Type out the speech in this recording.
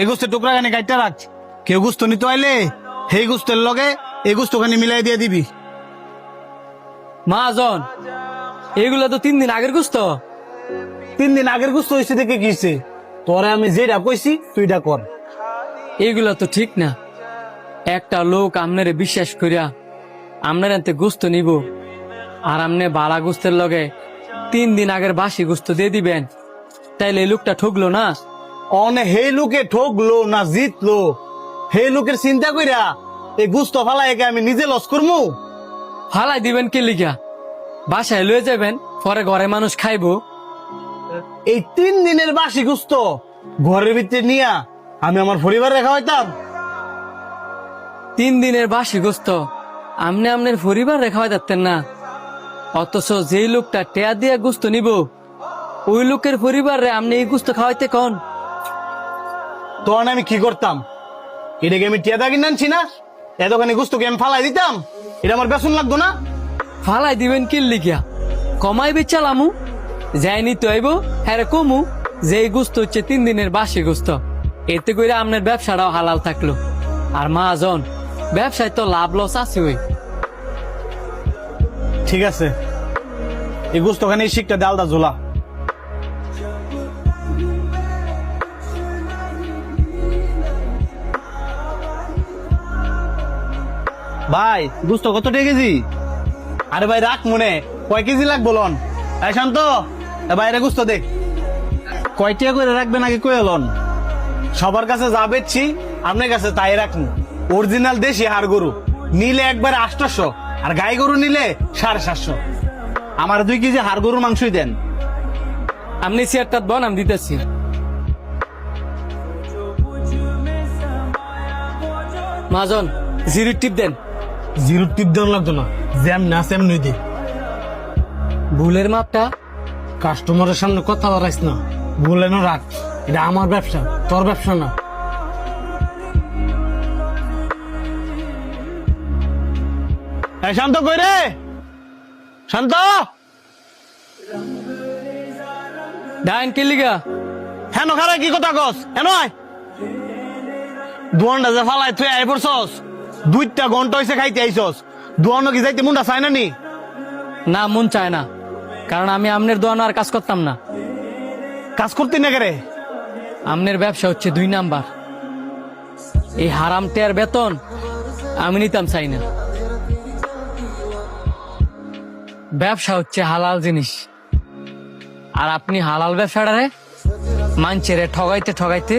এই গোস্তের টুকরা খানি কাটটা রাখ, কেউ গোস্ত নিতে আইলে সেই গোস্তের লগে এই গোস্ত খানি মিলাই দিয়ে দিবি। মহাজন, এগুলো তো 3 দিন আগের গোস্ত। 3 দিন আগের গোস্ত হয়েছে দেখে কিছে, তোরে আমি যেটা কইছি তুইটা কর। এগুলো তো ঠিক না। একটা লোক আপনারে বিশ্বাস করিয়া আপনার এতে গোস্ত নিব, আর আপনি বালা গোস্তের লগে 3 দিন আগের বাসি গোস্ত দিয়ে দিবেন, তাইলে এই লোকটা ঠকলো না? অনে সেই লোকে ঠকলো না জিতলো, সেই লোকের চিন্তা কইরা এই গোস্ত ফালাই একে আমি নিজে লস করবো? ফালাই দিবেন কে লিগা? বাসায় লয়ে যাবেন, পরে ঘরে মানুষ খাইবো। এই 3 দিনের বাসি গোস্ত ঘরের ভিতরে নিয়া আমি আমার পরিবারে খাওয়াইতাম? 3 দিনের বাসি গোস্ত আপনি আপনার পরিবার রেখা যাচ্ছেন না, অথচ যেই লোকটা টেয়া দিয়া গোস্ত নিব ওই লোকের পরিবারে আপনি এই গোস্ত খাওয়াইতে কন? তখন আমি কি করতাম? এটাকে আমি টিয়া কিনে আনছি না, এতখানি গোস্তকে আমি ফালাই দিতাম? এটা আমার বেসন লাগতো না? ফালাই দিবেন কি লিখিয়া? কমাই বেচালামু, যাইনি তো আইব হ্যাঁ কমু যে এই গোস্ত হচ্ছে 3 দিনের বাসি গোস্ত। এতে করে আপনার ব্যবসাটাও হালাল থাকলো। আর মহাজন, ব্যবসায় তো লাভ লস আছে। ওই ঠিক আছে, এই গোস্তখানি শিখটা ডালদা ঝোলা। ভাই গোস্ত কত টাকা কেজি? আরে ভাই রাখ মনে, কয় কেজি লাগবো লন? এই শান্ত, বাইরে গোস্ত দেখ কয় টাকা করে রাখবেন আগে কয়ে লন। সবার কাছে যা বেচছি আপনার কাছে তাই রাখুন। অরিজিনাল দেশি হাড় গরু নিলে একবার 800, আর গাই গরু নিলে 750। আমার 2 কেজি হাড় গরুর মাংসই দেন। আপনি চেয়ারটা বন, আমি দিতেছি। মহাজন, জিরো টিপ দেন। জিরো টিপ দেন লাগতো না, জ্যাম না সেমনি দে। ভুলের মাপটা কাস্টমারের সামনে কথা বাড়াইস না, বলে না রাখ। এটা আমার ব্যবসা, তোর ব্যবসা না। এই শান্ত কই রে? শান্ত, ডাইন কে লিগা? হেন খারা কি কথা কস? হেন আয়। দুয়ানটা যে ফালাই তুই আই পড়ছস, 2টা ঘন্টা হইছে খাইতে আইছস। দুয়ানো কি যাইতে মুন্ডা চাই না নি? না, মন চায় না, কারণ আমি আমনের দোয়ানো আর কাজ করতাম না। কাজ করতে না করে? আমনের ব্যবসা হচ্ছে 2 নাম্বার। এই হারাম টেয়ার বেতন আমি নিতাম চাই না। ব্যবসা হচ্ছে হালাল জিনিস, আর আপনি হালাল ব্যবসাটারে মানছেরে ঠগাইতে ঠগাইতে